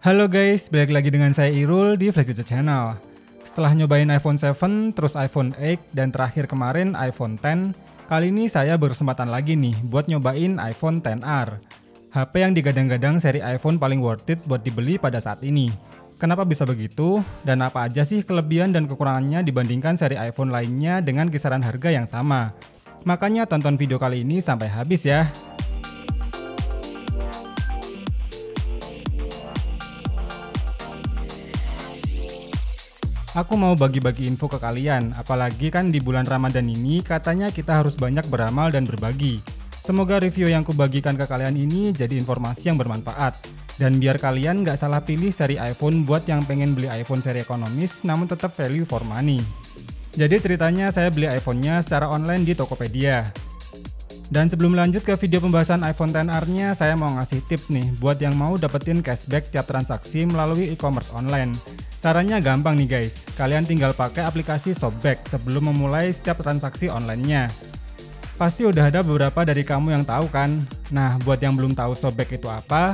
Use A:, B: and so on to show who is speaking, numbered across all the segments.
A: Halo guys, balik lagi dengan saya Irul di Flash Gadget Channel. Setelah nyobain iPhone 7, terus iPhone 8, dan terakhir kemarin iPhone 10, kali ini saya berkesempatan lagi nih buat nyobain iPhone XR. HP yang digadang-gadang seri iPhone paling worth it buat dibeli pada saat ini. Kenapa bisa begitu? Dan apa aja sih kelebihan dan kekurangannya dibandingkan seri iPhone lainnya dengan kisaran harga yang sama? Makanya tonton video kali ini sampai habis ya. Aku mau bagi-bagi info ke kalian, apalagi kan di bulan Ramadan ini katanya kita harus banyak beramal dan berbagi. Semoga review yang kubagikan ke kalian ini jadi informasi yang bermanfaat. Dan biar kalian nggak salah pilih seri iPhone buat yang pengen beli iPhone seri ekonomis namun tetap value for money. Jadi ceritanya saya beli iPhone-nya secara online di Tokopedia. Dan sebelum lanjut ke video pembahasan iPhone XR-nya, saya mau ngasih tips nih buat yang mau dapetin cashback tiap transaksi melalui e-commerce online. Caranya gampang nih guys, kalian tinggal pakai aplikasi Shopback sebelum memulai setiap transaksi online-nya. Pasti udah ada beberapa dari kamu yang tahu kan? Nah, buat yang belum tahu Shopback itu apa,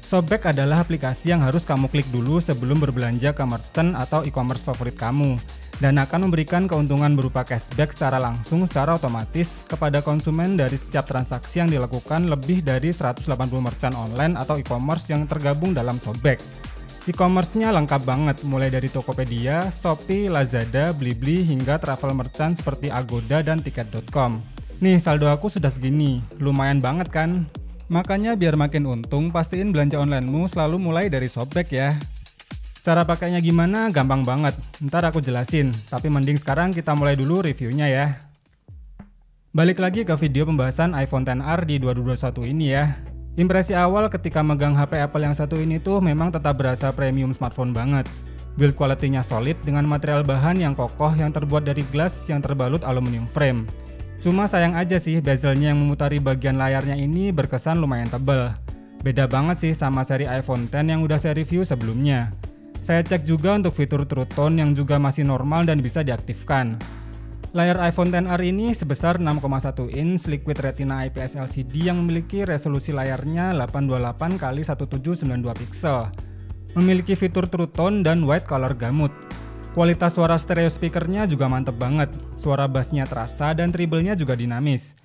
A: Shopback adalah aplikasi yang harus kamu klik dulu sebelum berbelanja ke merchant atau e-commerce favorit kamu, dan akan memberikan keuntungan berupa cashback secara langsung secara otomatis kepada konsumen dari setiap transaksi yang dilakukan lebih dari 180 merchant online atau e-commerce yang tergabung dalam Shopback. E-commerce-nya lengkap banget, mulai dari Tokopedia, Shopee, Lazada, Blibli, hingga travel merchant seperti Agoda dan Tiket.com. Nih, saldo aku sudah segini, lumayan banget kan? Makanya biar makin untung, pastiin belanja online-mu selalu mulai dari Shopback ya. Cara pakainya gimana? Gampang banget, ntar aku jelasin, tapi mending sekarang kita mulai dulu reviewnya ya. Balik lagi ke video pembahasan iPhone XR di 2021 ini ya. Impresi awal ketika megang HP Apple yang satu ini tuh memang tetap berasa premium smartphone banget. Build quality-nya solid dengan material bahan yang kokoh yang terbuat dari glass yang terbalut aluminium frame. Cuma sayang aja sih bezelnya yang memutari bagian layarnya ini berkesan lumayan tebal. Beda banget sih sama seri iPhone X yang udah saya review sebelumnya. Saya cek juga untuk fitur True Tone yang juga masih normal dan bisa diaktifkan. Layar iPhone XR ini sebesar 6,1 inch Liquid Retina IPS LCD yang memiliki resolusi layarnya 828x1792 pixel. Memiliki fitur True Tone dan White Color Gamut. Kualitas suara stereo speakernya juga mantep banget. Suara bassnya terasa dan treble-nya juga dinamis.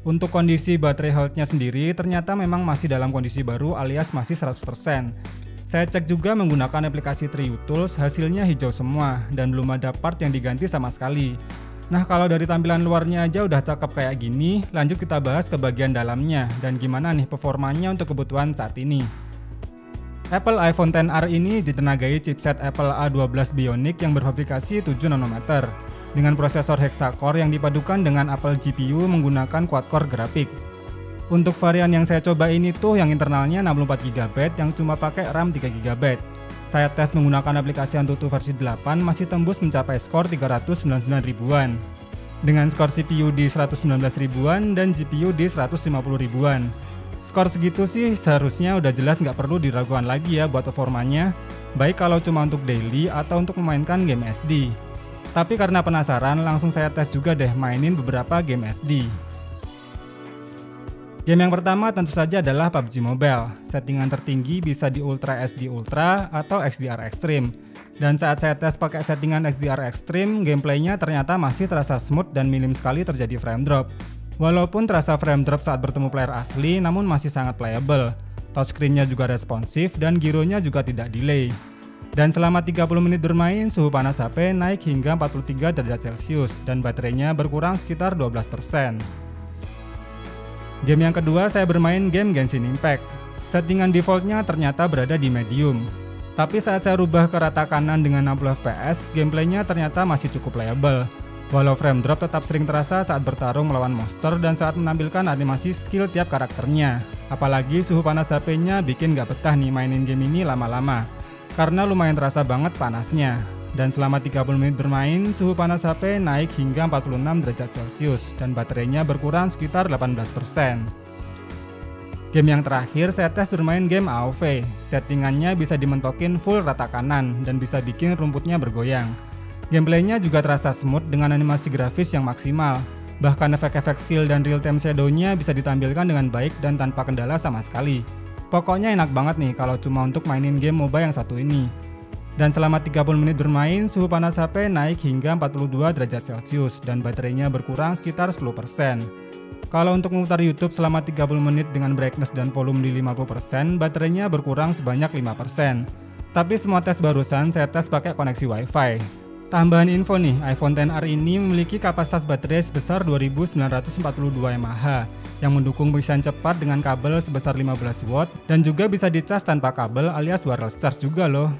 A: Untuk kondisi baterai health-nya sendiri ternyata memang masih dalam kondisi baru alias masih 100%. Saya cek juga menggunakan aplikasi TrueTools, hasilnya hijau semua dan belum ada part yang diganti sama sekali. Nah, kalau dari tampilan luarnya aja udah cakep kayak gini, lanjut kita bahas ke bagian dalamnya dan gimana nih performanya untuk kebutuhan saat ini. Apple iPhone XR ini ditenagai chipset Apple A12 Bionic yang berfabrikasi 7 nanometer. Dengan prosesor hexa-core yang dipadukan dengan Apple GPU menggunakan quad-core grafik. Untuk varian yang saya coba ini tuh yang internalnya 64GB yang cuma pakai RAM 3GB. Saya tes menggunakan aplikasi Antutu versi 8 masih tembus mencapai skor 399 ribuan. Dengan skor CPU di 119 ribuan dan GPU di 150 ribuan. Skor segitu sih seharusnya udah jelas nggak perlu diragukan lagi ya buat performanya, baik kalau cuma untuk daily atau untuk memainkan game SD. Tapi karena penasaran, langsung saya tes juga deh mainin beberapa game SD. Game yang pertama tentu saja adalah PUBG Mobile. Settingan tertinggi bisa di Ultra HD Ultra atau XDR Extreme. Dan saat saya tes pakai settingan XDR Extreme, gameplaynya ternyata masih terasa smooth dan minim sekali terjadi frame drop. Walaupun terasa frame drop saat bertemu player asli, namun masih sangat playable. Touchscreen-nya juga responsif dan gironya juga tidak delay. Dan selama 30 menit bermain, suhu panas HP naik hingga 43 derajat Celcius dan baterainya berkurang sekitar 12%. Game yang kedua saya bermain game Genshin Impact. Settingan defaultnya ternyata berada di medium. Tapi saat saya rubah ke rata kanan dengan 60 fps, gameplaynya ternyata masih cukup playable. Walau frame drop tetap sering terasa saat bertarung melawan monster dan saat menampilkan animasi skill tiap karakternya. Apalagi suhu panas HP-nya bikin gak betah nih mainin game ini lama-lama. Karena lumayan terasa banget panasnya. Dan selama 30 menit bermain, suhu panas HP naik hingga 46 derajat Celcius dan baterainya berkurang sekitar 18%. Game yang terakhir saya tes bermain game AoV. Settingannya bisa dimentokin full rata kanan dan bisa bikin rumputnya bergoyang. Gameplaynya juga terasa smooth dengan animasi grafis yang maksimal. Bahkan efek-efek skill dan real-time shadow-nya bisa ditampilkan dengan baik dan tanpa kendala sama sekali. Pokoknya enak banget nih kalau cuma untuk mainin game MOBA yang satu ini. Dan selama 30 menit bermain, suhu panas HP naik hingga 42 derajat Celcius dan baterainya berkurang sekitar 10%. Kalau untuk memutar YouTube selama 30 menit dengan brightness dan volume di 50%, baterainya berkurang sebanyak 5%. Tapi semua tes barusan saya tes pakai koneksi Wi-Fi. Tambahan info nih, iPhone XR ini memiliki kapasitas baterai sebesar 2942 mAh yang mendukung pengisian cepat dengan kabel sebesar 15 watt dan juga bisa dicas tanpa kabel alias wireless charge juga loh.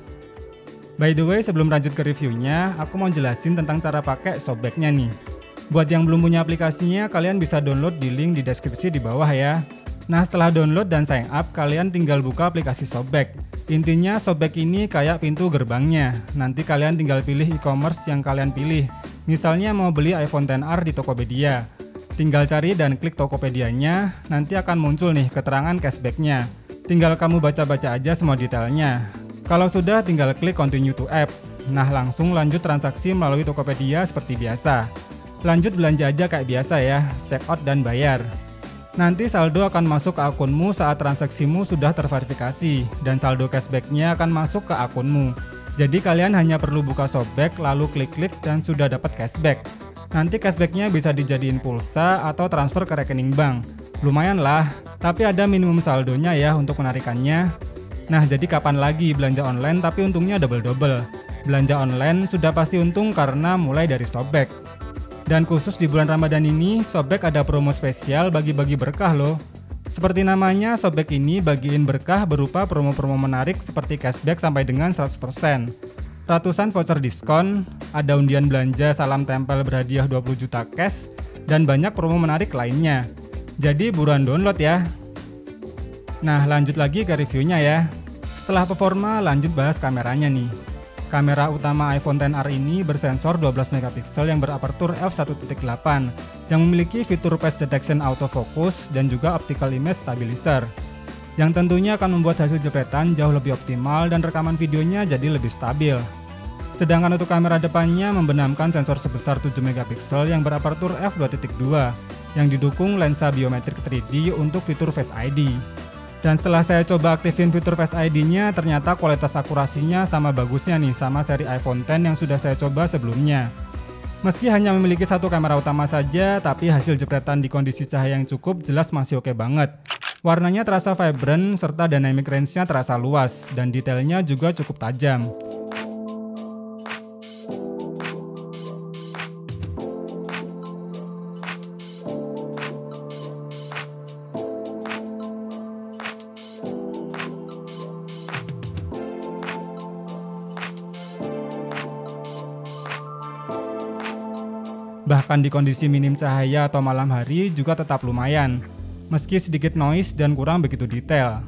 A: By the way, sebelum lanjut ke reviewnya, aku mau jelasin tentang cara pakai Shopback-nya nih. Buat yang belum punya aplikasinya, kalian bisa download di link di deskripsi di bawah ya. Nah, setelah download dan sign up, kalian tinggal buka aplikasi Shopback. Intinya Shopback ini kayak pintu gerbangnya. Nanti kalian tinggal pilih e-commerce yang kalian pilih. Misalnya mau beli iPhone XR di Tokopedia. Tinggal cari dan klik Tokopedia-nya, nanti akan muncul nih keterangan cashback-nya. Tinggal kamu baca-baca aja semua detailnya. Kalau sudah, tinggal klik continue to app. Nah, langsung lanjut transaksi melalui Tokopedia seperti biasa. Lanjut belanja aja kayak biasa ya, check out dan bayar. Nanti saldo akan masuk ke akunmu saat transaksimu sudah terverifikasi dan saldo cashback-nya akan masuk ke akunmu. Jadi kalian hanya perlu buka Shopback lalu klik-klik dan sudah dapat cashback. Nanti cashback-nya bisa dijadiin pulsa atau transfer ke rekening bank. Lumayan lah, tapi ada minimum saldonya ya untuk menarikannya. Nah, jadi kapan lagi belanja online tapi untungnya double-double. Belanja online sudah pasti untung karena mulai dari Shopback. Dan khusus di bulan Ramadan ini, Shopback ada promo spesial bagi-bagi berkah loh. Seperti namanya, Shopback ini bagiin berkah berupa promo-promo menarik seperti cashback sampai dengan 100%. Ratusan voucher diskon, ada undian belanja salam tempel berhadiah 20 juta cash, dan banyak promo menarik lainnya. Jadi buruan download ya. Nah, lanjut lagi ke reviewnya ya. Setelah performa, lanjut bahas kameranya nih. Kamera utama iPhone XR ini bersensor 12 megapiksel yang berapertur f1.8 yang memiliki fitur face detection autofocus dan juga optical image stabilizer yang tentunya akan membuat hasil jepretan jauh lebih optimal dan rekaman videonya jadi lebih stabil. Sedangkan untuk kamera depannya membenamkan sensor sebesar 7 megapiksel yang berapertur f2.2 yang didukung lensa biometrik 3D untuk fitur Face ID. Dan setelah saya coba aktifin fitur Face ID-nya, ternyata kualitas akurasinya sama bagusnya nih sama seri iPhone X yang sudah saya coba sebelumnya. Meski hanya memiliki satu kamera utama saja, tapi hasil jepretan di kondisi cahaya yang cukup jelas masih oke banget. Warnanya terasa vibrant serta dynamic range-nya terasa luas dan detailnya juga cukup tajam. Bahkan di kondisi minim cahaya atau malam hari juga tetap lumayan, meski sedikit noise dan kurang begitu detail.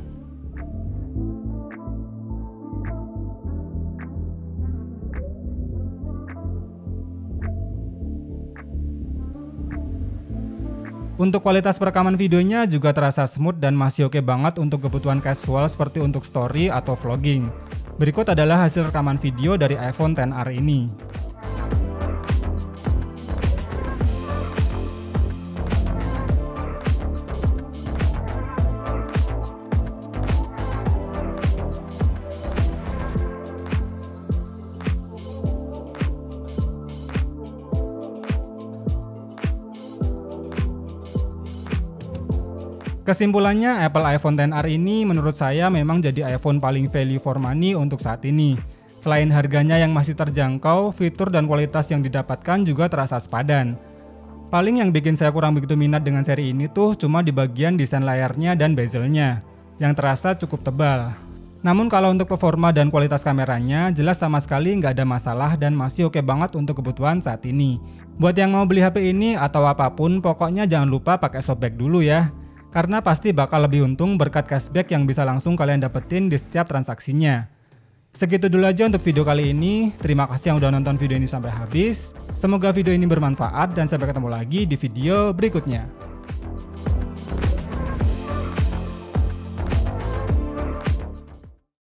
A: Untuk kualitas perekaman videonya juga terasa smooth dan masih oke banget untuk kebutuhan casual seperti untuk story atau vlogging. Berikut adalah hasil rekaman video dari iPhone XR ini. Kesimpulannya, Apple iPhone XR ini menurut saya memang jadi iPhone paling value for money untuk saat ini. Selain harganya yang masih terjangkau, fitur dan kualitas yang didapatkan juga terasa sepadan. Paling yang bikin saya kurang begitu minat dengan seri ini tuh cuma di bagian desain layarnya dan bezelnya, yang terasa cukup tebal. Namun kalau untuk performa dan kualitas kameranya, jelas sama sekali nggak ada masalah dan masih oke banget untuk kebutuhan saat ini. Buat yang mau beli HP ini atau apapun, pokoknya jangan lupa pakai Shopback dulu ya. Karena pasti bakal lebih untung berkat cashback yang bisa langsung kalian dapetin di setiap transaksinya. Segitu dulu aja untuk video kali ini. Terima kasih yang udah nonton video ini sampai habis. Semoga video ini bermanfaat dan sampai ketemu lagi di video berikutnya.